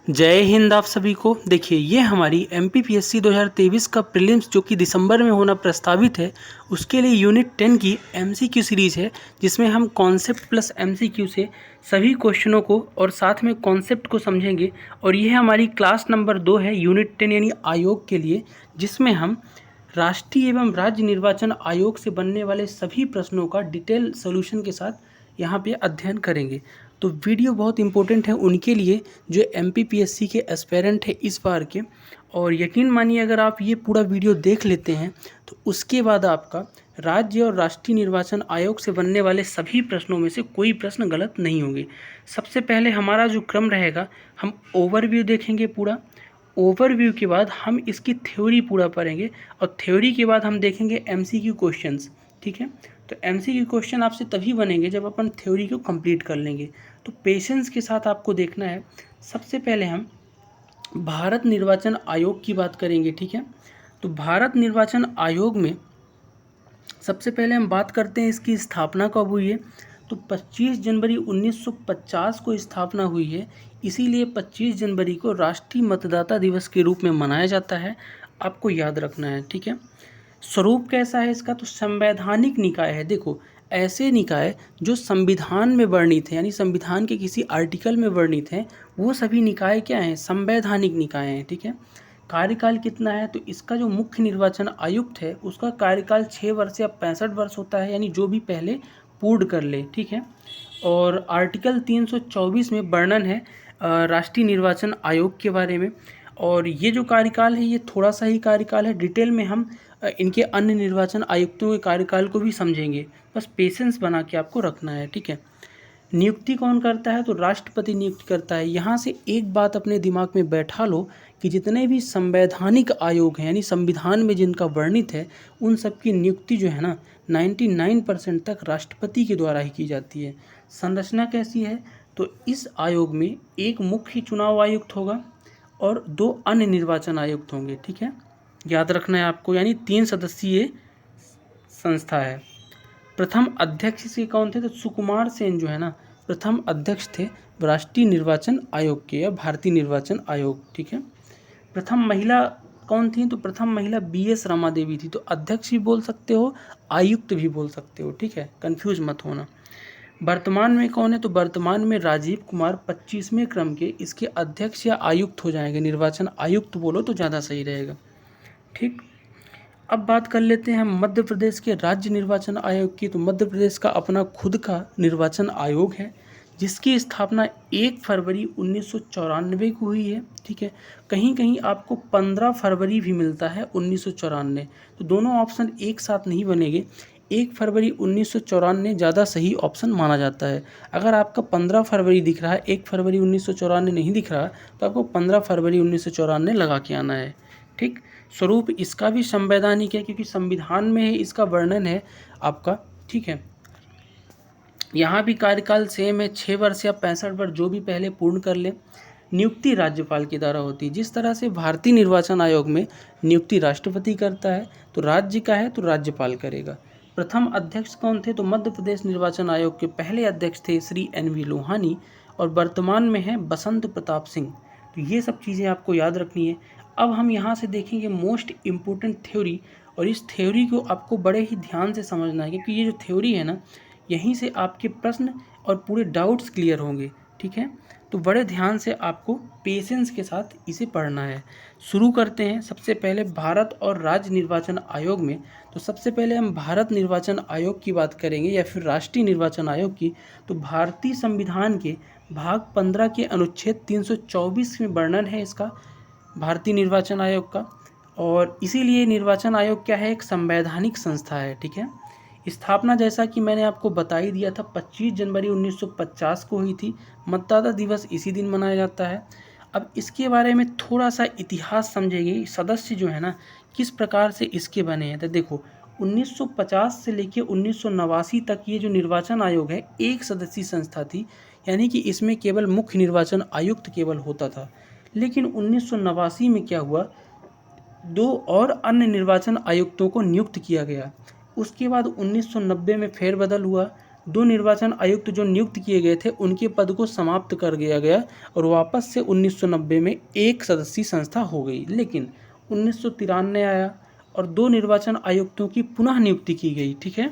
जय हिंद आप सभी को। देखिए, ये हमारी एमपीपीएससी 2023 का प्रीलिम्स जो कि दिसंबर में होना प्रस्तावित है, उसके लिए यूनिट 10 की एमसीक्यू सीरीज़ है, जिसमें हम कॉन्सेप्ट प्लस एमसीक्यू से सभी क्वेश्चनों को और साथ में कॉन्सेप्ट को समझेंगे। और यह हमारी क्लास नंबर 2 है यूनिट 10 यानी आयोग के लिए, जिसमें हम राष्ट्रीय एवं राज्य निर्वाचन आयोग से बनने वाले सभी प्रश्नों का डिटेल सोल्यूशन के साथ यहाँ पे अध्ययन करेंगे। तो वीडियो बहुत इंपॉर्टेंट है उनके लिए जो एमपीपीएससी के एस्पेरेंट है इस बार के। और यकीन मानिए, अगर आप ये पूरा वीडियो देख लेते हैं तो उसके बाद आपका राज्य और राष्ट्रीय निर्वाचन आयोग से बनने वाले सभी प्रश्नों में से कोई प्रश्न गलत नहीं होंगे। सबसे पहले हमारा जो क्रम रहेगा, हम ओवरव्यू देखेंगे पूरा। ओवरव्यू के बाद हम इसकी थ्योरी पूरा पढ़ेंगे और थ्योरी के बाद हम देखेंगे एमसीक्यू क्वेश्चंस। ठीक है, तो एमसीक्यू क्वेश्चन आपसे तभी बनेंगे जब अपन थ्योरी को कंप्लीट कर लेंगे। तो पेशेंस के साथ आपको देखना है। सबसे पहले हम भारत निर्वाचन आयोग की बात करेंगे। ठीक है, तो भारत निर्वाचन आयोग में सबसे पहले हम बात करते हैं इसकी स्थापना कब हुई है। तो 25 जनवरी 1950 को स्थापना हुई है, इसीलिए 25 जनवरी को राष्ट्रीय मतदाता दिवस के रूप में मनाया जाता है। आपको याद रखना है। ठीक है, स्वरूप कैसा है इसका, तो संवैधानिक निकाय है। देखो, ऐसे निकाय जो संविधान में वर्णित है यानी संविधान के किसी आर्टिकल में वर्णित हैं, वो सभी निकाय क्या हैं, संवैधानिक निकाय हैं। ठीक है, कार्यकाल कितना है, तो इसका जो मुख्य निर्वाचन आयुक्त है उसका कार्यकाल 6 वर्ष या 65 वर्ष होता है, यानी जो भी पहले पूर्ण कर ले। ठीक है, और आर्टिकल 324 में वर्णन है राष्ट्रीय निर्वाचन आयोग के बारे में। और ये जो कार्यकाल है ये थोड़ा सा ही कार्यकाल है, डिटेल में हम इनके अन्य निर्वाचन आयुक्तों के कार्यकाल को भी समझेंगे। बस पेशेंस बना के आपको रखना है। ठीक है, नियुक्ति कौन करता है, तो राष्ट्रपति नियुक्त करता है। यहाँ से एक बात अपने दिमाग में बैठा लो कि जितने भी संवैधानिक आयोग हैं यानी संविधान में जिनका वर्णित है, उन सब की नियुक्ति जो है ना 99% तक राष्ट्रपति के द्वारा ही की जाती है। संरचना कैसी है, तो इस आयोग में एक मुख्य चुनाव आयुक्त होगा और 2 अन्य निर्वाचन आयुक्त होंगे। ठीक है, याद रखना है आपको, यानी 3 सदस्यीय संस्था है। प्रथम अध्यक्ष से कौन थे, तो सुकुमार सेन जो है ना प्रथम अध्यक्ष थे राष्ट्रीय निर्वाचन आयोग के या भारतीय निर्वाचन आयोग। ठीक है, प्रथम महिला कौन थी, तो प्रथम महिला बीएस रमा देवी थी। तो अध्यक्ष भी बोल सकते हो, आयुक्त भी बोल सकते हो। ठीक है, कंफ्यूज मत होना। वर्तमान में कौन है, तो वर्तमान में राजीव कुमार 25वें क्रम के इसके अध्यक्ष या आयुक्त हो जाएंगे। निर्वाचन आयुक्त बोलो तो ज़्यादा सही रहेगा। ठीक, अब बात कर लेते हैं मध्य प्रदेश के राज्य निर्वाचन आयोग की। तो मध्य प्रदेश का अपना खुद का निर्वाचन आयोग है, जिसकी स्थापना 1 फरवरी 1994 को हुई है। ठीक है, कहीं कहीं आपको 15 फरवरी भी मिलता है 1994, तो दोनों ऑप्शन एक साथ नहीं बनेंगे। 1 फरवरी 1994 ज़्यादा सही ऑप्शन माना जाता है। अगर आपका 15 फरवरी दिख रहा है, 1 फरवरी 1994 नहीं दिख रहा, तो आपको 15 फरवरी 1994 लगा के आना है। ठीक, स्वरूप इसका भी संवैधानिक है क्योंकि संविधान में ही इसका वर्णन है आपका। ठीक है, यहाँ भी कार्यकाल सेम है, 6 वर्ष या 65 वर्ष, जो भी पहले पूर्ण कर ले। नियुक्ति राज्यपाल के द्वारा होती है। जिस तरह से भारतीय निर्वाचन आयोग में नियुक्ति राष्ट्रपति करता है, तो राज्य का है तो राज्यपाल करेगा। प्रथम अध्यक्ष कौन थे, तो मध्य प्रदेश निर्वाचन आयोग के पहले अध्यक्ष थे श्री NV लोहानी, और वर्तमान में है बसंत प्रताप सिंह। तो ये सब चीज़ें आपको याद रखनी है। अब हम यहाँ से देखेंगे मोस्ट इम्पोर्टेंट थ्योरी, और इस थ्योरी को आपको बड़े ही ध्यान से समझना है, क्योंकि ये जो थ्योरी है ना, यहीं से आपके प्रश्न और पूरे डाउट्स क्लियर होंगे। ठीक है, तो बड़े ध्यान से आपको पेशेंस के साथ इसे पढ़ना है। शुरू करते हैं। सबसे पहले भारत और राज्य निर्वाचन आयोग में, तो सबसे पहले हम भारत निर्वाचन आयोग की बात करेंगे या फिर राष्ट्रीय निर्वाचन आयोग की। तो भारतीय संविधान के भाग 15 के अनुच्छेद 324 में वर्णन है इसका, भारतीय निर्वाचन आयोग का। और इसीलिए निर्वाचन आयोग क्या है, एक संवैधानिक संस्था है। ठीक है, स्थापना जैसा कि मैंने आपको बता ही दिया था 25 जनवरी 1950 को हुई थी। मतदाता दिवस इसी दिन मनाया जाता है। अब इसके बारे में थोड़ा सा इतिहास समझेंगे, सदस्य जो है ना किस प्रकार से इसके बने हैं। तो देखो, 1950 से लेकर 1989 तक ये जो निर्वाचन आयोग है एक सदस्यीय संस्था थी, यानी कि इसमें केवल मुख्य निर्वाचन आयुक्त केवल होता था। लेकिन 1989 में क्या हुआ, 2 और अन्य निर्वाचन आयुक्तों को नियुक्त किया गया। उसके बाद 1990 में फेरबदल हुआ, दो निर्वाचन आयुक्त जो नियुक्त किए गए थे उनके पद को समाप्त कर दिया गया और वापस से 1990 में एक सदस्यीय संस्था हो गई। लेकिन 1993 आया और दो निर्वाचन आयुक्तों की पुनः नियुक्ति की गई। ठीक है,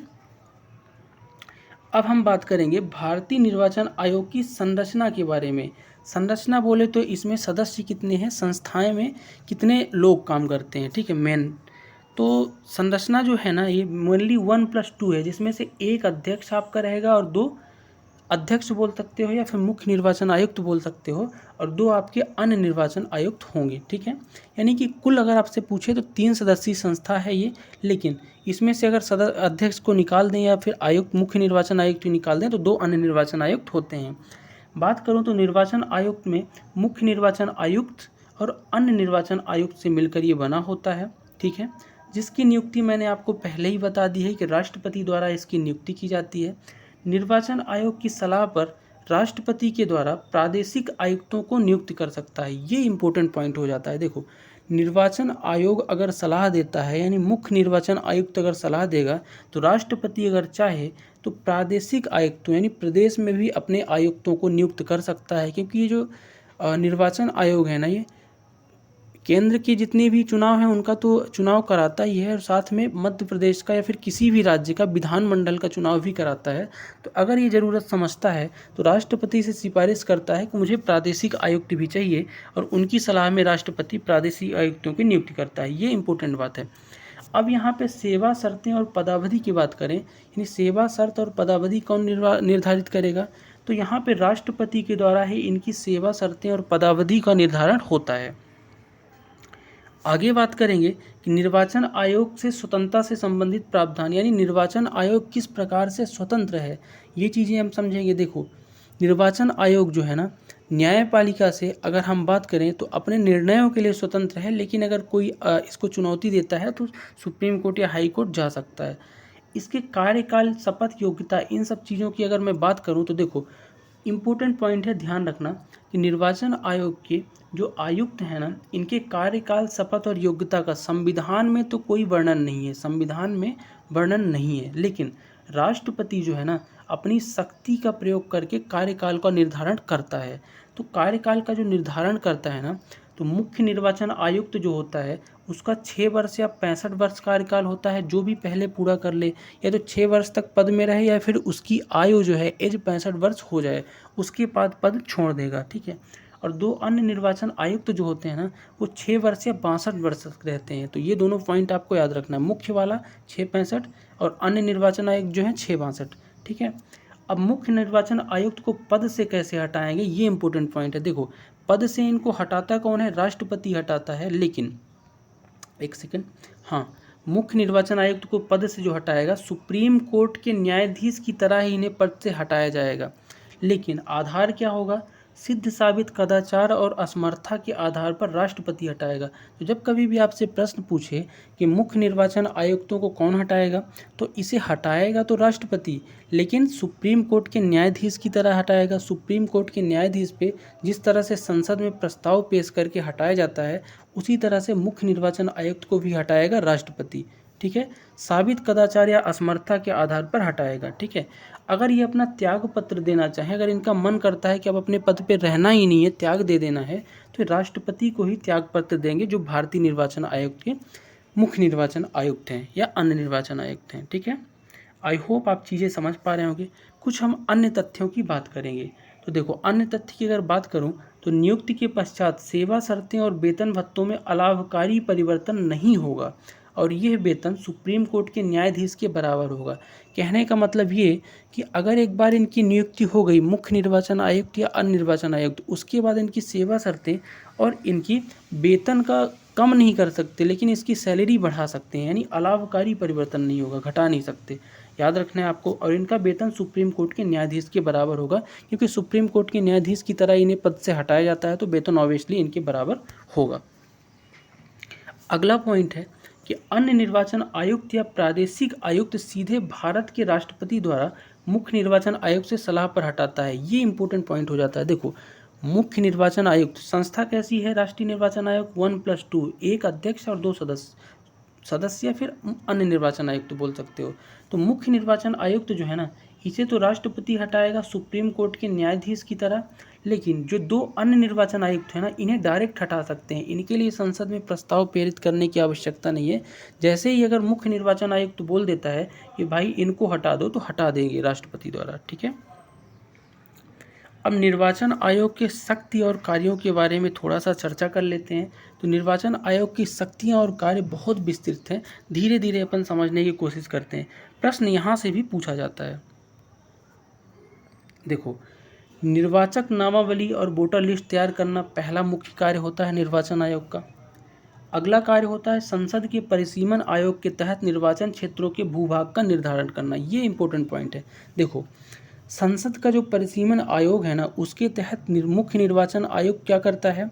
अब हम बात करेंगे भारतीय निर्वाचन आयोग की संरचना के बारे में। संरचना बोले तो इसमें सदस्य कितने हैं, संस्थाएं में कितने लोग काम करते हैं। ठीक है, मेन तो संरचना जो है ना ये मेनली 1+2 है, जिसमें से एक अध्यक्ष आपका रहेगा और दो अध्यक्ष बोल सकते हो या फिर मुख्य निर्वाचन आयुक्त बोल सकते हो और दो आपके अन्य निर्वाचन आयुक्त होंगे। ठीक है, यानी कि कुल अगर आपसे पूछे तो 3 सदस्यीय संस्था है ये, लेकिन इसमें से अगर अध्यक्ष को निकाल दें या फिर आयुक्त मुख्य निर्वाचन आयुक्त को निकाल दें तो दो अन्य निर्वाचन आयुक्त होते हैं। बात करूं तो निर्वाचन आयुक्त में मुख्य निर्वाचन आयुक्त और अन्य निर्वाचन आयुक्त से मिलकर ये बना होता है। ठीक है, जिसकी नियुक्ति मैंने आपको पहले ही बता दी है कि राष्ट्रपति द्वारा इसकी नियुक्ति की जाती है। निर्वाचन आयोग की सलाह पर राष्ट्रपति के द्वारा प्रादेशिक आयुक्तों को नियुक्त कर सकता है। ये इंपॉर्टेंट पॉइंट हो जाता है। देखो, निर्वाचन आयोग अगर सलाह देता है यानी मुख्य निर्वाचन आयुक्त अगर सलाह देगा तो राष्ट्रपति अगर चाहे तो प्रादेशिक आयुक्तों यानी प्रदेश में भी अपने आयुक्तों को नियुक्त कर सकता है, क्योंकि ये जो निर्वाचन आयोग है ना ये केंद्र के जितने भी चुनाव हैं उनका तो चुनाव कराता ही है और साथ में मध्य प्रदेश का या फिर किसी भी राज्य का विधानमंडल का चुनाव भी कराता है। तो अगर ये ज़रूरत समझता है तो राष्ट्रपति से सिफारिश करता है कि मुझे प्रादेशिक आयुक्त भी चाहिए और उनकी सलाह में राष्ट्रपति प्रादेशिक आयुक्तों की नियुक्ति करता है। ये इंपॉर्टेंट बात है। अब यहाँ पे सेवा शर्तें और पदावधि की बात करें, यानी सेवा शर्त और पदावधि कौन निर्धारित करेगा, तो यहाँ पे राष्ट्रपति के द्वारा ही इनकी सेवा शर्तें और पदावधि का निर्धारण होता है। आगे बात करेंगे कि निर्वाचन आयोग से स्वतंत्रता से संबंधित प्रावधान, यानी निर्वाचन आयोग किस प्रकार से स्वतंत्र है, ये चीज़ें हम समझेंगे। देखो, निर्वाचन आयोग जो है ना न्यायपालिका से अगर हम बात करें तो अपने निर्णयों के लिए स्वतंत्र है, लेकिन अगर कोई इसको चुनौती देता है तो सुप्रीम कोर्ट या हाई कोर्ट जा सकता है। इसके कार्यकाल, शपथ, योग्यता, इन सब चीज़ों की अगर मैं बात करूँ तो देखो इम्पोर्टेंट पॉइंट है, ध्यान रखना कि निर्वाचन आयोग के जो आयुक्त हैं ना इनके कार्यकाल, शपथ और योग्यता का संविधान में तो कोई वर्णन नहीं है, संविधान में वर्णन नहीं है, लेकिन राष्ट्रपति जो है ना अपनी शक्ति का प्रयोग करके कार्यकाल का निर्धारण करता है। तो कार्यकाल का जो निर्धारण करता है ना तो मुख्य निर्वाचन आयुक्त जो होता है उसका 6 वर्ष या 65 वर्ष कार्यकाल होता है, जो भी पहले पूरा कर ले, या तो 6 वर्ष तक पद में रहे या फिर उसकी आयु जो है एज 65 वर्ष हो जाए, उसके बाद पद छोड़ देगा। ठीक है, और दो अन्य निर्वाचन आयुक्त जो होते हैं ना वो 6 वर्ष या 62 वर्ष तक रहते हैं। तो ये दोनों पॉइंट आपको याद रखना है, मुख्य वाला 665 और अन्य निर्वाचन आयुक्त जो है 662। ठीक है, अब मुख्य निर्वाचन आयुक्त को पद से कैसे हटाएंगे, ये इंपॉर्टेंट पॉइंट है। देखो, पद से इनको हटाता कौन है, राष्ट्रपति हटाता है, लेकिन एक सेकंड, हाँ, मुख्य निर्वाचन आयुक्त को पद से जो हटाएगा सुप्रीम कोर्ट के न्यायाधीश की तरह ही इन्हें पद से हटाया जाएगा, लेकिन आधार क्या होगा, सिद्ध साबित कदाचार और असमर्था के आधार पर राष्ट्रपति हटाएगा। तो जब कभी भी आपसे प्रश्न पूछे कि मुख्य निर्वाचन आयुक्तों को कौन हटाएगा तो इसे हटाएगा तो राष्ट्रपति, लेकिन सुप्रीम कोर्ट के न्यायाधीश की तरह हटाएगा। सुप्रीम कोर्ट के न्यायाधीश पे जिस तरह से संसद में प्रस्ताव पेश करके हटाया जाता है उसी तरह से मुख्य निर्वाचन आयुक्त को भी हटाएगा राष्ट्रपति। ठीक है, साबित कदाचार या असमर्था के आधार पर हटाएगा। ठीक है, अगर ये अपना त्याग पत्र देना चाहे, अगर इनका मन करता है कि अब अपने पद पे रहना ही नहीं है, त्याग दे देना है, तो राष्ट्रपति को ही त्याग पत्र देंगे, जो भारतीय निर्वाचन आयोग के मुख्य निर्वाचन आयुक्त हैं या अन्य निर्वाचन आयुक्त हैं। ठीक है, आई होप आप चीज़ें समझ पा रहे होंगे। कुछ हम अन्य तथ्यों की बात करेंगे। तो देखो, अन्य तथ्य की अगर बात करूं तो नियुक्ति के पश्चात सेवा शर्तें और वेतन भत्तों में अलाभकारी परिवर्तन नहीं होगा और यह वेतन सुप्रीम कोर्ट के न्यायाधीश के बराबर होगा। कहने का मतलब ये कि अगर एक बार इनकी नियुक्ति हो गई मुख्य निर्वाचन आयुक्त या अन्य निर्वाचन आयुक्त, उसके बाद इनकी सेवा शर्तें और इनकी वेतन का कम नहीं कर सकते, लेकिन इसकी सैलरी बढ़ा सकते हैं, यानी अलाभकारी परिवर्तन नहीं होगा, घटा नहीं सकते, याद रखना है आपको। और इनका वेतन सुप्रीम कोर्ट के न्यायाधीश के बराबर होगा, क्योंकि सुप्रीम कोर्ट के न्यायाधीश की तरह इन्हें पद से हटाया जाता है तो वेतन ऑब्वियसली इनके बराबर होगा। अगला पॉइंट है कि अन्य निर्वाचन आयुक्त या प्रादेशिक आयुक्त सीधे भारत के राष्ट्रपति द्वारा मुख्य निर्वाचन आयुक्त से सलाह पर हटाता है। ये इंपॉर्टेंट पॉइंट हो जाता है। देखो, मुख्य निर्वाचन आयुक्त संस्था कैसी है, राष्ट्रीय निर्वाचन आयोग 1+2, एक अध्यक्ष और दो सदस्य या फिर अन्य निर्वाचन आयुक्त बोल सकते हो। तो मुख्य निर्वाचन आयुक्त जो है ना इसे तो राष्ट्रपति हटाएगा सुप्रीम कोर्ट के न्यायाधीश की तरह, लेकिन जो 2 अन्य निर्वाचन आयुक्त हैं ना, इन्हें डायरेक्ट हटा सकते हैं। इनके लिए संसद में प्रस्ताव पारित करने की आवश्यकता नहीं है। जैसे ही अगर मुख्य निर्वाचन आयुक्त बोल देता है कि भाई इनको हटा दो, तो हटा देंगे राष्ट्रपति द्वारा, ठीक है। अब निर्वाचन आयोग के शक्ति और कार्यों के बारे में थोड़ा सा चर्चा कर लेते हैं। तो निर्वाचन आयोग की शक्तियां और कार्य बहुत विस्तृत हैं, धीरे धीरे अपन समझने की कोशिश करते हैं। प्रश्न यहाँ से भी पूछा जाता है। देखो, निर्वाचक नामावली और वोटर लिस्ट तैयार करना पहला मुख्य कार्य होता है निर्वाचन आयोग का। अगला कार्य होता है संसद के परिसीमन आयोग के तहत निर्वाचन क्षेत्रों के भूभाग का निर्धारण करना। ये इंपॉर्टेंट पॉइंट है। देखो, संसद का जो परिसीमन आयोग है ना, उसके तहत मुख्य निर्वाचन आयोग क्या करता है,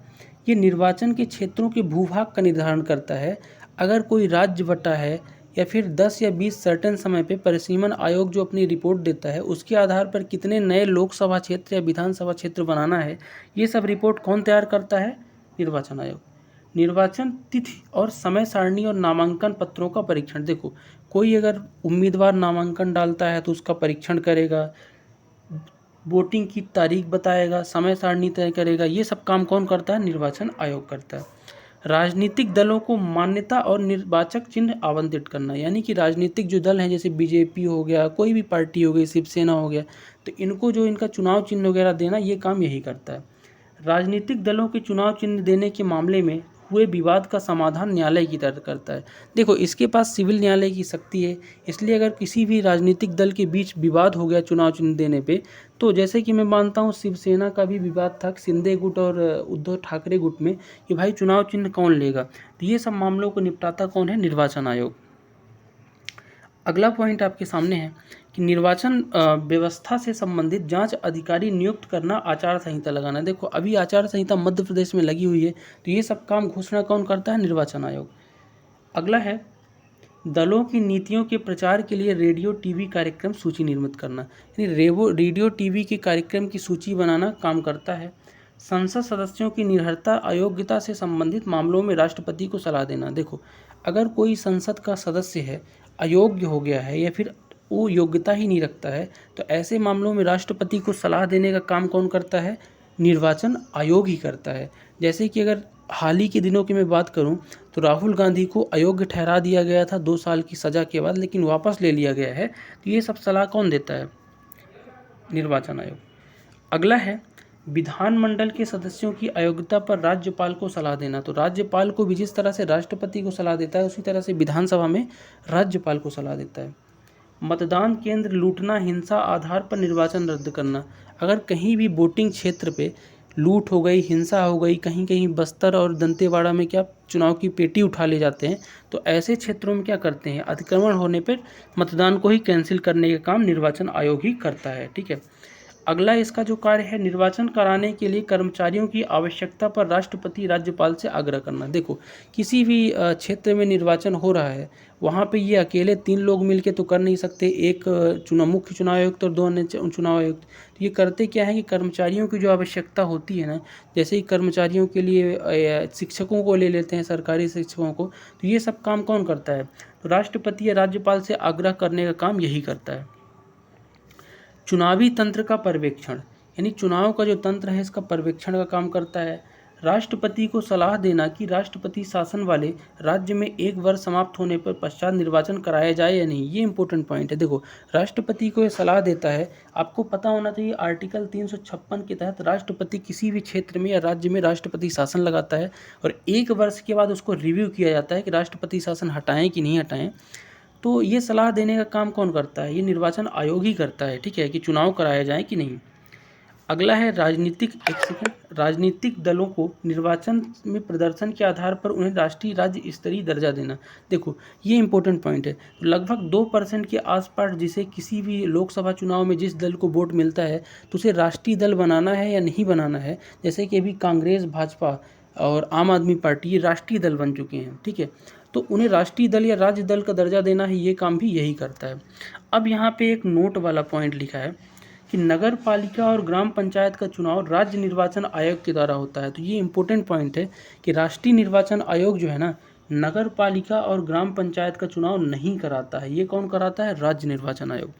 ये निर्वाचन के क्षेत्रों के भूभाग का निर्धारण करता है। अगर कोई राज्य बटा है या फिर 10 या 20 सर्टेन समय पे परिसीमन आयोग जो अपनी रिपोर्ट देता है, उसके आधार पर कितने नए लोकसभा क्षेत्र या विधानसभा क्षेत्र बनाना है, ये सब रिपोर्ट कौन तैयार करता है, निर्वाचन आयोग। निर्वाचन तिथि और समय सारणी और नामांकन पत्रों का परीक्षण। देखो, कोई अगर उम्मीदवार नामांकन डालता है तो उसका परीक्षण करेगा, वोटिंग की तारीख बताएगा, समय सारणी तय करेगा। ये सब काम कौन करता है, निर्वाचन आयोग करता है। राजनीतिक दलों को मान्यता और निर्वाचक चिन्ह आवंटित करना, यानी कि राजनीतिक जो दल हैं जैसे बीजेपी हो गया, कोई भी पार्टी हो गई, शिवसेना हो गया, तो इनको जो इनका चुनाव चिन्ह वगैरह देना, ये काम यही करता है। राजनीतिक दलों के चुनाव चिन्ह देने के मामले में हुए विवाद का समाधान न्यायालय की तरह करता है। देखो, इसके पास सिविल न्यायालय की शक्ति है, इसलिए अगर किसी भी राजनीतिक दल के बीच विवाद हो गया चुनाव चिन्ह देने पे, तो जैसे कि मैं मानता हूँ शिवसेना का भी विवाद था शिंदे गुट और उद्धव ठाकरे गुट में कि भाई चुनाव चिन्ह कौन लेगा, तो ये सब मामलों को निपटाता कौन है, निर्वाचन आयोग। अगला पॉइंट आपके सामने है कि निर्वाचन व्यवस्था से संबंधित जांच अधिकारी नियुक्त करना, आचार संहिता लगाना। देखो, अभी आचार संहिता मध्य प्रदेश में लगी हुई है, तो ये सब काम घोषणा कौन करता है, निर्वाचन आयोग। अगला है दलों की नीतियों के प्रचार के लिए रेडियो टीवी कार्यक्रम सूची निर्मित करना, यानी रेडियो टीवी के कार्यक्रम की सूची बनाना काम करता है। संसद सदस्यों की निर्भरता अयोग्यता से संबंधित मामलों में राष्ट्रपति को सलाह देना। देखो, अगर कोई संसद का सदस्य है, अयोग्य हो गया है या फिर वो योग्यता ही नहीं रखता है, तो ऐसे मामलों में राष्ट्रपति को सलाह देने का काम कौन करता है, निर्वाचन आयोग ही करता है। जैसे कि अगर हाल ही के दिनों की मैं बात करूं, तो राहुल गांधी को अयोग्य ठहरा दिया गया था 2 साल की सज़ा के बाद, लेकिन वापस ले लिया गया है। तो ये सब सलाह कौन देता है, निर्वाचन आयोग। अगला है विधानमंडल के सदस्यों की अयोग्यता पर राज्यपाल को सलाह देना। तो राज्यपाल को भी जिस तरह से राष्ट्रपति को सलाह देता है, उसी तरह से विधानसभा में राज्यपाल को सलाह देता है। मतदान केंद्र लूटना, हिंसा आधार पर निर्वाचन रद्द करना। अगर कहीं भी वोटिंग क्षेत्र पे लूट हो गई, हिंसा हो गई, कहीं कहीं बस्तर और दंतेवाड़ा में क्या चुनाव की पेटी उठा ले जाते हैं, तो ऐसे क्षेत्रों में क्या करते हैं, अतिक्रमण होने पर मतदान को ही कैंसिल करने का काम निर्वाचन आयोग ही करता है, ठीक है। अगला इसका जो कार्य है, निर्वाचन कराने के लिए कर्मचारियों की आवश्यकता पर राष्ट्रपति राज्यपाल से आग्रह करना। देखो, किसी भी क्षेत्र में निर्वाचन हो रहा है, वहाँ पे ये अकेले 3 लोग मिलके तो कर नहीं सकते, एक मुख्य चुनाव आयुक्त और 2 अन्य चुनाव आयुक्त। तो ये करते क्या है कि कर्मचारियों की जो आवश्यकता होती है ना, जैसे ही कर्मचारियों के लिए शिक्षकों को ले लेते हैं, सरकारी शिक्षकों को, तो ये सब काम कौन करता है, तो राष्ट्रपति या राज्यपाल से आग्रह करने का काम यही करता है। चुनावी तंत्र का पर्यवेक्षण, यानी चुनाव का जो तंत्र है इसका पर्यवेक्षण का काम करता है। राष्ट्रपति को सलाह देना कि राष्ट्रपति शासन वाले राज्य में 1 वर्ष समाप्त होने पर पश्चात निर्वाचन कराया जाए या नहीं, ये इंपॉर्टेंट पॉइंट है। देखो, राष्ट्रपति को ये सलाह देता है, आपको पता होना चाहिए आर्टिकल 356 के तहत राष्ट्रपति किसी भी क्षेत्र में या राज्य में राष्ट्रपति शासन लगाता है और 1 वर्ष के बाद उसको रिव्यू किया जाता है कि राष्ट्रपति शासन हटाएं कि नहीं हटाएं। तो ये सलाह देने का काम कौन करता है, ये निर्वाचन आयोग ही करता है, ठीक है, कि चुनाव कराया जाए कि नहीं। अगला है राजनीतिक दलों को निर्वाचन में प्रदर्शन के आधार पर उन्हें राष्ट्रीय राज्य स्तरीय दर्जा देना। देखो, ये इंपॉर्टेंट पॉइंट है। लगभग 2% के आसपास जिसे किसी भी लोकसभा चुनाव में जिस दल को वोट मिलता है, तो उसे राष्ट्रीय दल बनाना है या नहीं बनाना है। जैसे कि अभी कांग्रेस, भाजपा और आम आदमी पार्टी ये राष्ट्रीय दल बन चुके हैं, ठीक है, तो उन्हें राष्ट्रीय दल या राज्य दल का दर्जा देना है, ये काम भी यही करता है। अब यहाँ पे एक नोट वाला पॉइंट लिखा है कि नगर पालिका और ग्राम पंचायत का चुनाव राज्य निर्वाचन आयोग के द्वारा होता है। तो ये इंपॉर्टेंट पॉइंट है कि राष्ट्रीय निर्वाचन आयोग जो है ना, नगर पालिका और ग्राम पंचायत का चुनाव नहीं कराता है, ये कौन कराता है, राज्य निर्वाचन आयोग।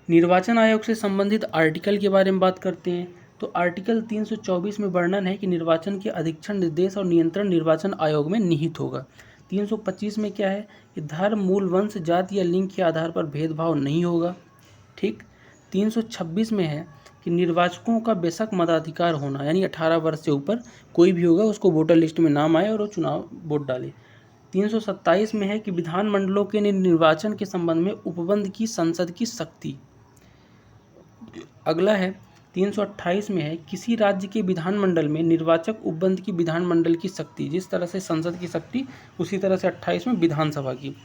निर्वाचन आयोग से संबंधित आर्टिकल के बारे में बात करते हैं तो आर्टिकल 324 में वर्णन है कि निर्वाचन के अधीक्षण, निर्देश और नियंत्रण निर्वाचन आयोग में निहित होगा। 325 में क्या है कि धर्म, मूल, वंश, जाति या लिंग के आधार पर भेदभाव नहीं होगा। ठीक। 326 में है कि निर्वाचकों का बेशक मताधिकार होना, यानी 18 वर्ष से ऊपर कोई भी होगा उसको वोटर लिस्ट में नाम आए और वो चुनाव वोट डाले। 327 में है कि विधानमंडलों के निर्वाचन के संबंध में उपबंध की संसद की शक्ति। अगला है 328 में है किसी राज्य के विधानमंडल में निर्वाचक उपबंध की विधानमंडल की शक्ति, जिस तरह से संसद की शक्ति उसी तरह से 28 में विधानसभा की।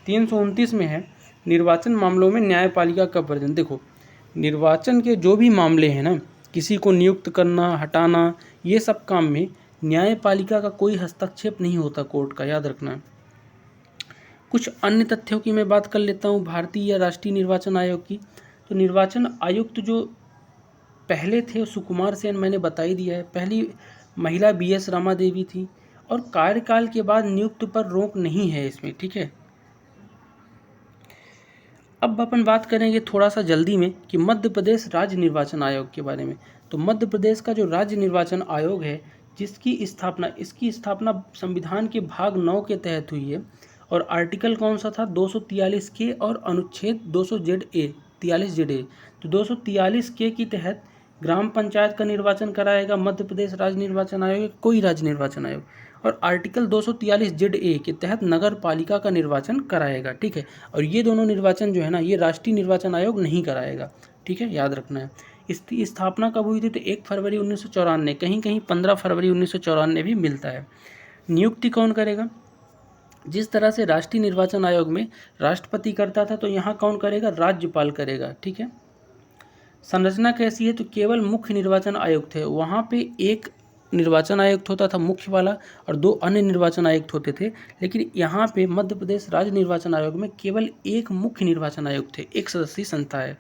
329 में है निर्वाचन मामलों में न्यायपालिका का वर्जन। देखो, निर्वाचन के जो भी मामले हैं ना, किसी को नियुक्त करना, हटाना, ये सब काम में न्यायपालिका का कोई हस्तक्षेप नहीं होता कोर्ट का, याद रखना। कुछ अन्य तथ्यों की मैं बात कर लेता हूँ भारतीय या राष्ट्रीय निर्वाचन आयोग की। तो निर्वाचन आयुक्त जो पहले थे सुकुमार सेन, मैंने बता ही दिया है। पहली महिला BS रमा देवी थी और कार्यकाल के बाद नियुक्त पर रोक नहीं है इसमें। ठीक है। अब अपन बात करेंगे थोड़ा सा जल्दी में कि मध्य प्रदेश राज्य निर्वाचन आयोग के बारे में। तो मध्य प्रदेश का जो राज्य निर्वाचन आयोग है, इसकी स्थापना संविधान के भाग 9 के तहत हुई है और आर्टिकल कौन सा था, 243 के और अनुच्छेद 43 ZA। तो 243 के के तहत ग्राम पंचायत का निर्वाचन कराएगा मध्य प्रदेश राज्य निर्वाचन आयोग, कोई राज्य निर्वाचन आयोग, और आर्टिकल 243 ZA के तहत नगर पालिका का निर्वाचन कराएगा। ठीक है। और ये दोनों निर्वाचन जो है ना, ये राष्ट्रीय निर्वाचन आयोग नहीं कराएगा। ठीक है, याद रखना है। इसकी स्थापना कब हुई थी तो 1 फरवरी 1994, कहीं कहीं 15 फरवरी 1994 भी मिलता है। नियुक्ति कौन करेगा, जिस तरह से राष्ट्रीय निर्वाचन आयोग में राष्ट्रपति करता था तो यहाँ कौन करेगा, राज्यपाल करेगा। ठीक है। संरचना कैसी है तो केवल मुख्य निर्वाचन आयुक्त है, वहाँ पे एक निर्वाचन आयुक्त होता था मुख्य वाला और 2 अन्य निर्वाचन आयुक्त होते थे, लेकिन यहाँ पे मध्य प्रदेश राज्य निर्वाचन आयोग में केवल एक मुख्य निर्वाचन आयुक्त थे, एक सदस्यीय संस्था है।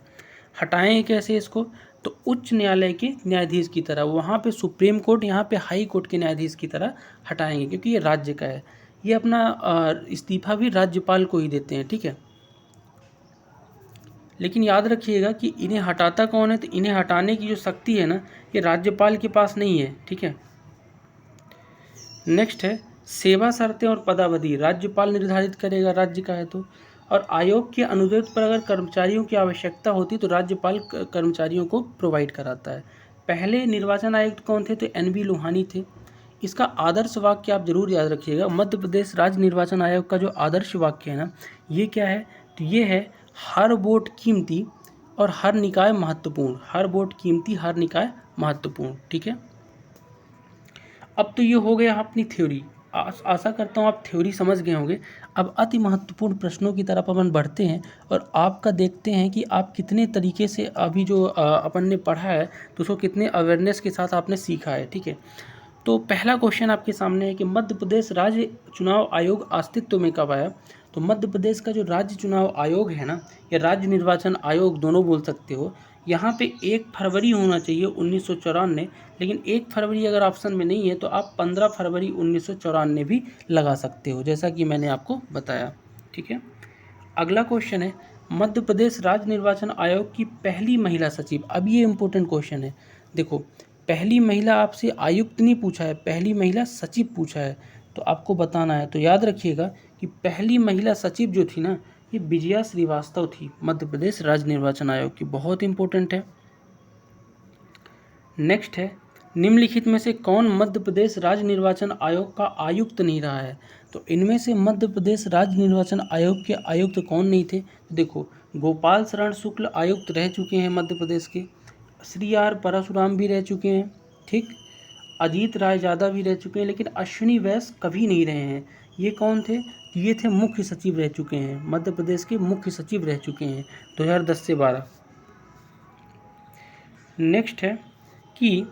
हटाएंगे कैसे इसको, तो उच्च न्यायालय के न्यायाधीश की तरह, वहाँ पे सुप्रीम कोर्ट, यहाँ पे हाई कोर्ट के न्यायाधीश की तरह हटाएंगे, क्योंकि ये राज्य का है। ये अपना इस्तीफा भी राज्यपाल को ही देते हैं। ठीक है। लेकिन याद रखिएगा कि इन्हें हटाता कौन है, तो इन्हें हटाने की जो शक्ति है ना, ये राज्यपाल के पास नहीं है। ठीक है। नेक्स्ट है सेवा शर्तें और पदावधि, राज्यपाल निर्धारित करेगा, राज्य का है तो। और आयोग के अनुरोध पर अगर कर्मचारियों की आवश्यकता होती तो राज्यपाल कर्मचारियों को प्रोवाइड कराता है। पहले निर्वाचन आयुक्त कौन थे तो NV लोहानी थे। इसका आदर्श वाक्य आप जरूर याद रखिएगा, मध्य प्रदेश राज्य निर्वाचन आयोग का जो आदर्श वाक्य है ना, ये क्या है, तो ये है हर वोट कीमती और हर निकाय महत्वपूर्ण। हर वोट कीमती, हर निकाय महत्वपूर्ण। ठीक है। अब तो ये हो गया अपनी थ्योरी। आशा करता हूँ आप थ्योरी समझ गए होंगे। अब अति महत्वपूर्ण प्रश्नों की तरफ अपन बढ़ते हैं और आपका देखते हैं कि आप कितने तरीके से अभी जो अपन ने पढ़ा है तो उसको कितने अवेयरनेस के साथ आपने सीखा है। ठीक है। तो पहला क्वेश्चन आपके सामने है कि मध्य प्रदेश राज्य चुनाव आयोग अस्तित्व में कब आया। तो मध्य प्रदेश का जो राज्य चुनाव आयोग है ना, या राज्य निर्वाचन आयोग दोनों बोल सकते हो, यहाँ पे 1 फरवरी होना चाहिए 1994, लेकिन 1 फरवरी अगर ऑप्शन में नहीं है तो आप 15 फरवरी 1994 भी लगा सकते हो, जैसा कि मैंने आपको बताया। ठीक है। अगला क्वेश्चन है मध्य प्रदेश राज्य निर्वाचन आयोग की पहली महिला सचिव। अब ये इम्पोर्टेंट क्वेश्चन है। देखो, पहली महिला आपसे आयुक्त नहीं पूछा है, पहली महिला सचिव पूछा है, तो आपको बताना है। तो याद रखिएगा कि पहली महिला सचिव जो थी ना, ये विजया श्रीवास्तव थी, मध्य प्रदेश राज्य निर्वाचन आयोग की। बहुत इंपॉर्टेंट है। नेक्स्ट है निम्नलिखित में से कौन मध्य प्रदेश राज्य निर्वाचन आयोग का आयुक्त नहीं रहा है। तो इनमें से मध्य प्रदेश राज्य निर्वाचन आयोग के आयुक्त कौन नहीं थे, तो देखो, गोपाल शरण शुक्ल आयुक्त रह चुके हैं मध्य प्रदेश के, श्री R परशुराम भी रह चुके हैं, ठीक, अजीत राय यादव भी रह चुके हैं, लेकिन अश्विनी वैस कभी नहीं रहे हैं। ये कौन थे, ये थे मुख्य सचिव रह चुके हैं, मध्य प्रदेश के मुख्य सचिव रह चुके हैं 2010 से 12। नेक्स्ट है कि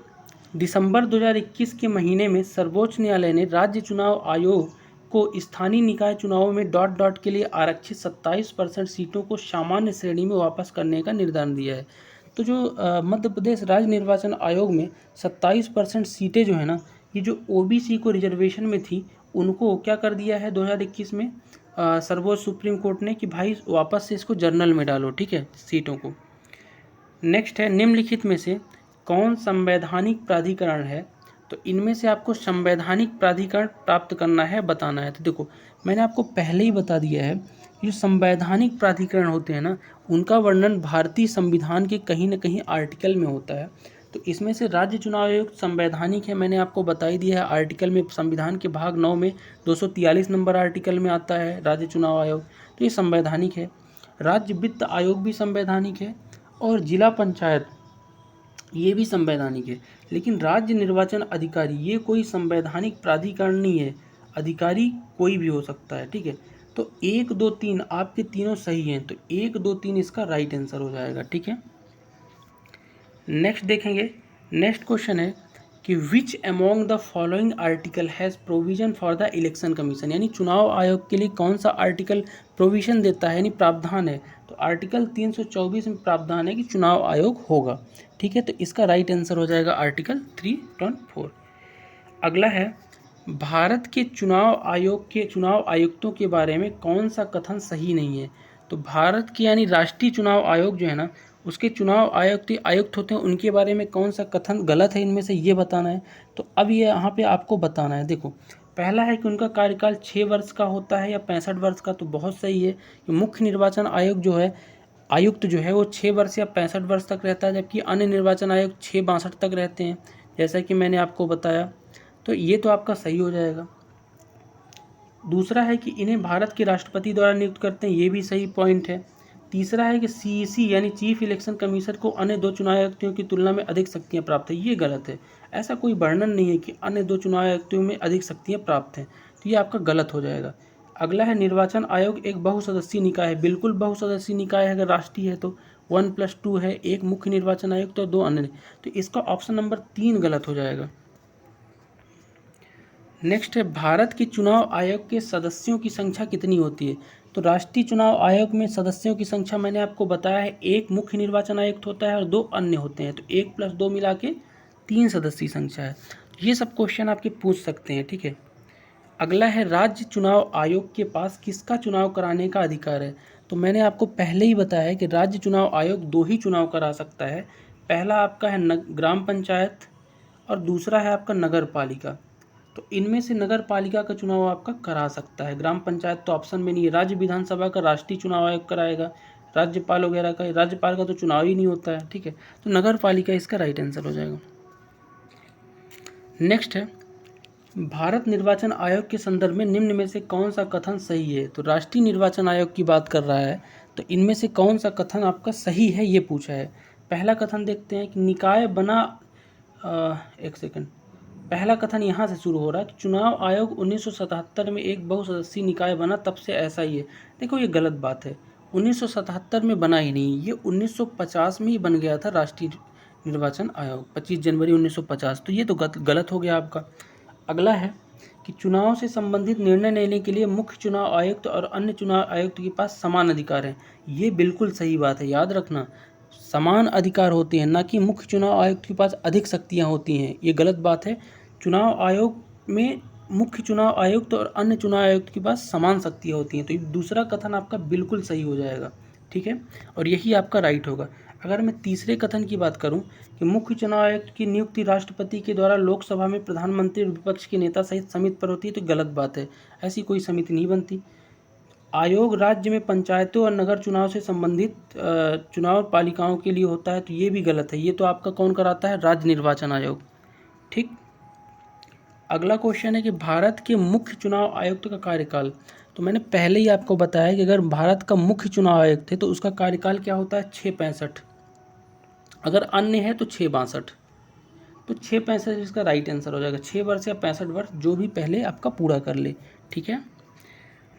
दिसंबर 2021 के महीने में सर्वोच्च न्यायालय ने राज्य चुनाव आयोग को स्थानीय निकाय चुनावों में डॉट के लिए आरक्षित 27% सीटों को सामान्य श्रेणी में वापस करने का निर्देश दिया है। तो जो मध्य प्रदेश राज्य निर्वाचन आयोग में 27% सीटें जो है ना, ये जो OBC को रिजर्वेशन में थी, उनको क्या कर दिया है 2021 में सर्वोच्च सुप्रीम कोर्ट ने कि भाई वापस से इसको जर्नल में डालो। ठीक है, सीटों को। नेक्स्ट है निम्नलिखित में से कौन संवैधानिक प्राधिकरण है? तो इनमें से आपको संवैधानिक प्राधिकरण प्राप्त करना है, बताना है। तो देखो मैंने आपको पहले ही बता दिया है, जो संवैधानिक प्राधिकरण होते हैं ना, उनका वर्णन भारतीय संविधान के कहीं न कहीं आर्टिकल में होता है। तो इसमें से राज्य चुनाव आयोग संवैधानिक है, मैंने आपको बता ही दिया है। आर्टिकल में संविधान के भाग 9 में 243 नंबर आर्टिकल में आता है राज्य चुनाव आयोग, तो ये संवैधानिक है। राज्य वित्त आयोग भी संवैधानिक है और जिला पंचायत ये भी संवैधानिक है। लेकिन राज्य निर्वाचन अधिकारी ये कोई संवैधानिक प्राधिकरण नहीं है, अधिकारी कोई भी हो सकता है, ठीक है। तो 1 2 3 आपके तीनों सही हैं, तो 1 2 3 इसका राइट आंसर हो जाएगा, ठीक है। नेक्स्ट देखेंगे, नेक्स्ट क्वेश्चन है कि which among the following article has provision for the election commission, यानी चुनाव आयोग के लिए कौन सा आर्टिकल प्रोविजन देता है, यानी प्रावधान है। तो आर्टिकल 324 में प्रावधान है कि चुनाव आयोग होगा, ठीक है। तो इसका राइट आंसर हो जाएगा आर्टिकल 3.4। अगला है भारत के चुनाव आयोग के चुनाव आयुक्तों के बारे में कौन सा कथन सही नहीं है। तो भारत के यानी राष्ट्रीय चुनाव आयोग जो है ना, उसके चुनाव आयुक्त होते हैं, उनके बारे में कौन सा कथन गलत है इनमें से, ये बताना है। तो अब ये यहाँ पे आपको बताना है। देखो पहला है कि उनका कार्यकाल 6 वर्ष का होता है या 65 वर्ष का, तो बहुत सही है कि मुख्य निर्वाचन आयोग जो है, आयुक्त जो है वो 6 वर्ष या 65 वर्ष तक रहता है, जबकि अन्य निर्वाचन आयोग 6-62 तक रहते हैं, जैसा कि मैंने आपको बताया। तो ये तो आपका सही हो जाएगा। दूसरा है कि इन्हें भारत के राष्ट्रपति द्वारा नियुक्त करते हैं, ये भी सही पॉइंट है। तीसरा है कि सीईसी यानी चीफ इलेक्शन कमीशन को अन्य 2 चुनाव आयुक्तों की तुलना में अधिक शक्तियां प्राप्त है, ये गलत है। ऐसा कोई वर्णन नहीं है कि अन्य 2 चुनाव आयुक्तों में अधिक शक्तियां प्राप्त हैं, तो ये आपका गलत हो जाएगा। अगला है निर्वाचन आयोग एक बहुसदस्यीय निकाय है, बिल्कुल बहुसदस्यीय निकाय है। अगर राष्ट्रीय है तो 1+2 है, एक मुख्य निर्वाचन आयुक्त और 2 अन्य, तो इसका ऑप्शन नंबर 3 गलत हो जाएगा। नेक्स्ट है भारत के चुनाव आयोग के सदस्यों की संख्या कितनी होती है। तो राष्ट्रीय चुनाव आयोग में सदस्यों की संख्या मैंने आपको बताया है, एक मुख्य निर्वाचन आयुक्त होता है और 2 अन्य होते हैं, तो 1+2 मिला के 3 सदस्यीय संख्या है। ये सब क्वेश्चन आपके पूछ सकते हैं, ठीक है। अगला है राज्य चुनाव आयोग के पास किसका चुनाव कराने का अधिकार है। तो मैंने आपको पहले ही बताया है कि राज्य चुनाव आयोग 2 ही चुनाव करा सकता है। पहला आपका है ग्राम पंचायत और दूसरा है आपका नगर पालिका। तो इनमें से नगर पालिका का चुनाव आपका करा सकता है, ग्राम पंचायत तो ऑप्शन में नहीं है। राज्य विधानसभा का राष्ट्रीय चुनाव आयोग कराएगा, राज्यपाल वगैरह का, राज्यपाल का तो चुनाव ही नहीं होता है, ठीक है। तो नगर पालिका इसका राइट आंसर हो जाएगा। नेक्स्ट है भारत निर्वाचन आयोग के संदर्भ में निम्न में से कौन सा कथन सही है। तो राष्ट्रीय निर्वाचन आयोग की बात कर रहा है, तो इनमें से कौन सा कथन आपका सही है ये पूछा है। पहला कथन देखते हैं कि निकाय बना, एक सेकंड, पहला कथन यहाँ से शुरू हो रहा है कि चुनाव आयोग 1977 में एक बहुसदस्यीय निकाय बना, तब से ऐसा ही है। देखो ये गलत बात है, 1977 में बना ही नहीं, ये 1950 में ही बन गया था राष्ट्रीय निर्वाचन आयोग, 25 जनवरी 1950। तो ये तो गलत हो गया आपका। अगला है कि चुनाव से संबंधित निर्णय लेने के लिए मुख्य चुनाव आयुक्त और अन्य चुनाव आयुक्त के पास समान अधिकार हैं, ये बिल्कुल सही बात है, याद रखना। समान अधिकार होते हैं, ना कि मुख्य चुनाव आयुक्त के पास अधिक शक्तियां होती हैं, ये गलत बात है। चुनाव आयोग में मुख्य चुनाव आयुक्त और अन्य चुनाव आयुक्त के पास समान शक्तियां होती हैं, तो ये दूसरा कथन आपका बिल्कुल सही हो जाएगा, ठीक है, और यही आपका राइट होगा। अगर मैं तीसरे कथन की बात करूं कि मुख्य चुनाव आयुक्त की नियुक्ति राष्ट्रपति के द्वारा लोकसभा में प्रधानमंत्री और विपक्ष के नेता सहित समिति पर होती है, तो गलत बात है, ऐसी कोई समिति नहीं बनती। आयोग राज्य में पंचायतों और नगर चुनाव से संबंधित चुनाव पालिकाओं के लिए होता है, तो ये भी गलत है, ये तो आपका कौन कराता है, राज्य निर्वाचन आयोग, ठीक। अगला क्वेश्चन है कि भारत के मुख्य चुनाव आयुक्त का कार्यकाल। तो मैंने पहले ही आपको बताया कि अगर भारत का मुख्य चुनाव आयुक्त है तो उसका कार्यकाल क्या होता है, 665, अगर अन्य है तो 662, तो 665 इसका राइट आंसर हो जाएगा। 6 वर्ष या 65 वर्ष, जो भी पहले आपका पूरा कर ले, ठीक है।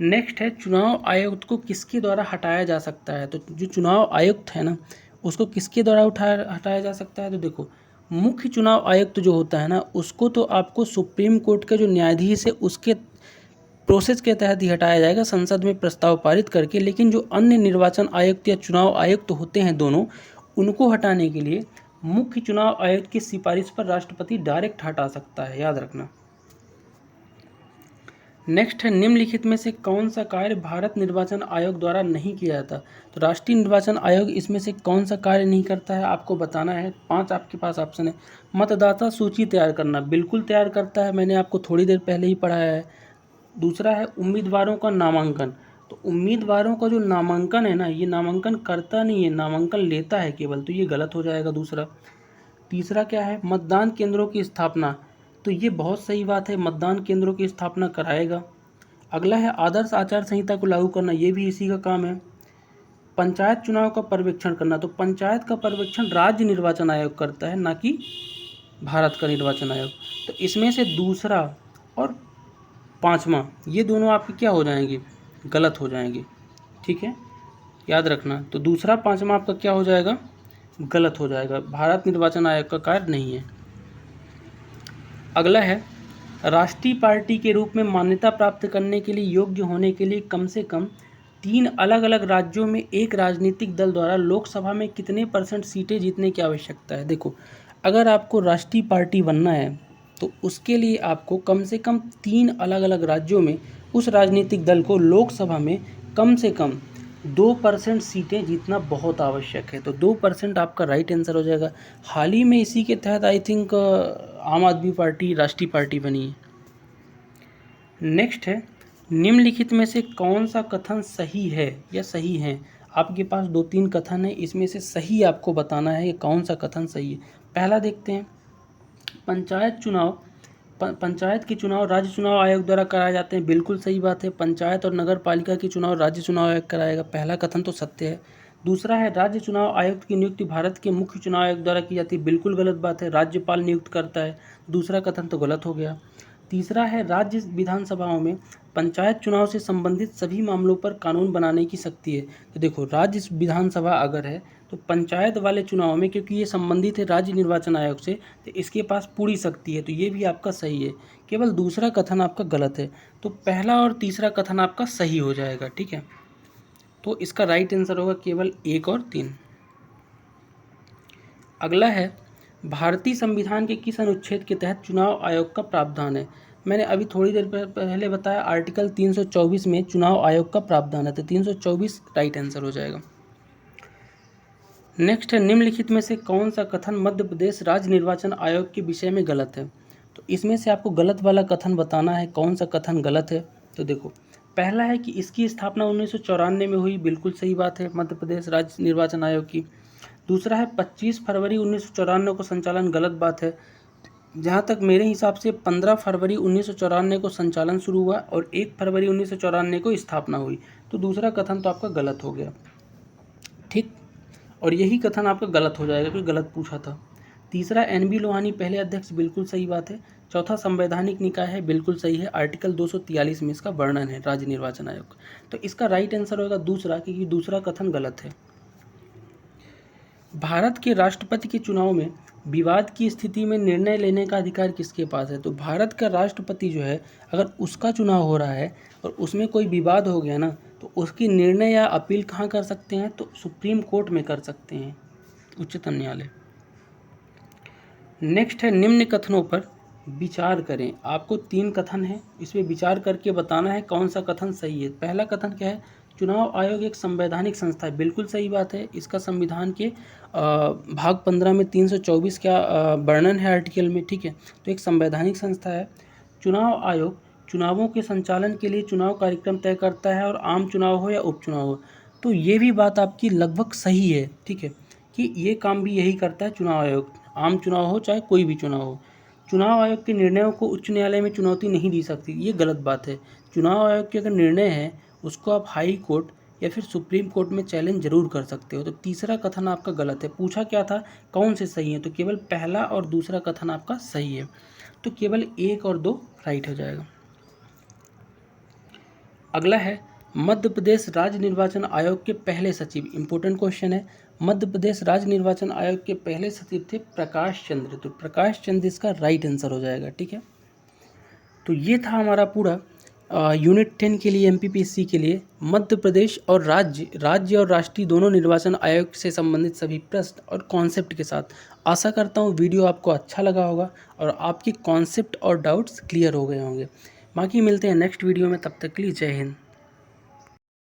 नेक्स्ट है चुनाव आयुक्त को किसके द्वारा हटाया जा सकता है। तो जो चुनाव आयुक्त है ना, उसको किसके द्वारा हटाया जा सकता है। तो देखो मुख्य चुनाव आयुक्त जो होता है ना, उसको तो आपको सुप्रीम कोर्ट के जो न्यायाधीश है उसके प्रोसेस के तहत ही हटाया जाएगा, संसद में प्रस्ताव पारित करके। लेकिन जो अन्य निर्वाचन आयुक्त या चुनाव आयुक्त होते हैं दोनों, उनको हटाने के लिए मुख्य चुनाव आयुक्त की सिफारिश पर राष्ट्रपति डायरेक्ट हटा सकता है, याद रखना। नेक्स्ट है निम्नलिखित में से कौन सा कार्य भारत निर्वाचन आयोग द्वारा नहीं किया जाता। तो राष्ट्रीय निर्वाचन आयोग इसमें से कौन सा कार्य नहीं करता है आपको बताना है। 5 आपके पास ऑप्शन है। मतदाता सूची तैयार करना, बिल्कुल तैयार करता है, मैंने आपको थोड़ी देर पहले ही पढ़ाया है। दूसरा है उम्मीदवारों का नामांकन, तो उम्मीदवारों का जो नामांकन है ना, ये नामांकन करता नहीं है, नामांकन लेता है केवल, तो ये गलत हो जाएगा दूसरा। तीसरा क्या है, मतदान केंद्रों की स्थापना, तो ये बहुत सही बात है, मतदान केंद्रों की स्थापना कराएगा। अगला है आदर्श आचार संहिता को लागू करना, ये भी इसी का काम है। पंचायत चुनाव का पर्यवेक्षण करना, तो पंचायत का पर्यवेक्षण राज्य निर्वाचन आयोग करता है, ना कि भारत का निर्वाचन आयोग। तो इसमें से दूसरा और 5वां ये दोनों आपके क्या हो जाएंगे, गलत हो जाएंगे, ठीक है, याद रखना। तो दूसरा 5वां आपका क्या हो जाएगा, गलत हो जाएगा, भारत निर्वाचन आयोग का कार्य नहीं है। अगला है राष्ट्रीय पार्टी के रूप में मान्यता प्राप्त करने के लिए योग्य होने के लिए कम से कम 3 अलग अलग राज्यों में एक राजनीतिक दल द्वारा लोकसभा में कितने % सीटें जीतने की आवश्यकता है। देखो, अगर आपको राष्ट्रीय पार्टी बनना है तो उसके लिए आपको कम से कम 3 अलग अलग राज्यों में उस राजनीतिक दल को लोकसभा में कम से कम 2% सीटें जीतना बहुत आवश्यक है। तो 2% आपका राइट आंसर हो जाएगा। हाल ही में इसी के तहत आई थिंक आम आदमी पार्टी राष्ट्रीय पार्टी बनी है। नेक्स्ट है निम्नलिखित में से कौन सा कथन सही है या सही है। आपके पास 2-3 कथन है, इसमें से सही आपको बताना है कि कौन सा कथन सही है। पहला देखते हैं, पंचायत के चुनाव राज्य चुनाव आयोग द्वारा कराए जाते हैं, बिल्कुल सही बात है। पंचायत और नगर पालिका के चुनाव राज्य चुनाव आयोग कराएगा, पहला कथन तो सत्य है। दूसरा है राज्य चुनाव आयुक्त की नियुक्ति भारत के मुख्य चुनाव आयोग द्वारा की जाती है, बिल्कुल गलत बात है, राज्यपाल नियुक्त करता है, दूसरा कथन तो गलत हो गया। तीसरा है राज्य विधानसभाओं में पंचायत चुनाव से संबंधित सभी मामलों पर कानून बनाने की शक्ति है। तो देखो, राज्य विधानसभा अगर है तो पंचायत वाले चुनाव में, क्योंकि ये संबंधित है राज्य निर्वाचन आयोग से, तो इसके पास पूरी शक्ति है, तो ये भी आपका सही है। केवल दूसरा कथन आपका गलत है, तो पहला और तीसरा कथन आपका सही हो जाएगा, ठीक है। तो इसका राइट आंसर होगा केवल 1 और 3। अगला है भारतीय संविधान के किस अनुच्छेद के तहत चुनाव आयोग का प्रावधान है। मैंने अभी थोड़ी देर पहले बताया आर्टिकल 324 में चुनाव आयोग का प्रावधान है, तो 324 राइट आंसर हो जाएगा। नेक्स्ट है निम्नलिखित में से कौन सा कथन मध्य प्रदेश राज्य निर्वाचन आयोग के विषय में गलत है। तो इसमें से आपको गलत वाला कथन बताना है, कौन सा कथन गलत है। तो देखो, पहला है कि इसकी स्थापना 1994 में हुई, बिल्कुल सही बात है, मध्य प्रदेश राज्य निर्वाचन आयोग की। दूसरा है 25 फरवरी 1994 को संचालन, गलत बात है। जहाँ तक मेरे हिसाब से 15 फरवरी 1994 को संचालन शुरू हुआ और 1 फरवरी 1994 को स्थापना हुई, तो दूसरा कथन तो आपका गलत हो गया, ठीक, और यही कथन आपका गलत हो जाएगा क्योंकि गलत पूछा था। तीसरा NB लोहानी पहले अध्यक्ष, बिल्कुल सही बात है। चौथा संवैधानिक निकाय है, बिल्कुल सही है, आर्टिकल 243 में इसका वर्णन है राज्य निर्वाचन आयोग। तो इसका राइट आंसर होगा दूसरा, क्योंकि दूसरा कथन गलत है। भारत के राष्ट्रपति के चुनाव में विवाद की स्थिति में निर्णय लेने का अधिकार किसके पास है। तो भारत का राष्ट्रपति जो है, अगर उसका चुनाव हो रहा है और उसमें कोई विवाद हो गया ना, तो उसकी निर्णय या अपील कहाँ कर सकते हैं, तो सुप्रीम कोर्ट में कर सकते हैं, उच्चतम न्यायालय। नेक्स्ट है निम्न कथनों पर विचार करें। आपको 3 कथन है, इसमें विचार करके बताना है कौन सा कथन सही है। पहला कथन क्या है, चुनाव आयोग एक संवैधानिक संस्था है, बिल्कुल सही बात है। इसका संविधान के भाग 15 में 324 का वर्णन है आर्टिकल में, ठीक है। तो एक संवैधानिक संस्था है। चुनाव आयोग चुनावों के संचालन के लिए चुनाव कार्यक्रम तय करता है, और आम चुनाव हो या उपचुनाव हो। तो ये भी बात आपकी लगभग सही है, ठीक है, कि ये काम भी यही करता है चुनाव आयोग, आम चुनाव हो चाहे कोई भी चुनाव हो। चुनाव आयोग के निर्णयों को उच्च न्यायालय में चुनौती नहीं दी सकती, ये गलत बात है। चुनाव आयोग के अगर निर्णय है उसको आप हाई कोर्ट या फिर सुप्रीम कोर्ट में चैलेंज जरूर कर सकते हो। तो तीसरा कथन आपका गलत है। पूछा क्या था, कौन से सही है, तो केवल पहला और दूसरा कथन आपका सही है, तो केवल 1 और 2 राइट हो जाएगा। अगला है मध्य प्रदेश राज्य निर्वाचन आयोग के पहले सचिव, इंपॉर्टेंट क्वेश्चन है। मध्य प्रदेश राज्य निर्वाचन आयोग के पहले सचिव थे प्रकाश चंद्र, तो प्रकाश चंद्र इसका राइट आंसर हो जाएगा, ठीक है। तो ये था हमारा पूरा यूनिट 10 के लिए MPPSC के लिए मध्य प्रदेश और राज्य और राष्ट्रीय दोनों निर्वाचन आयोग से संबंधित सभी प्रश्न और कॉन्सेप्ट के साथ। आशा करता हूँ वीडियो आपको अच्छा लगा होगा और आपके कॉन्सेप्ट और डाउट्स क्लियर हो गए होंगे। बाकी मिलते हैं नेक्स्ट वीडियो में, तब तक के लिए जय हिंद।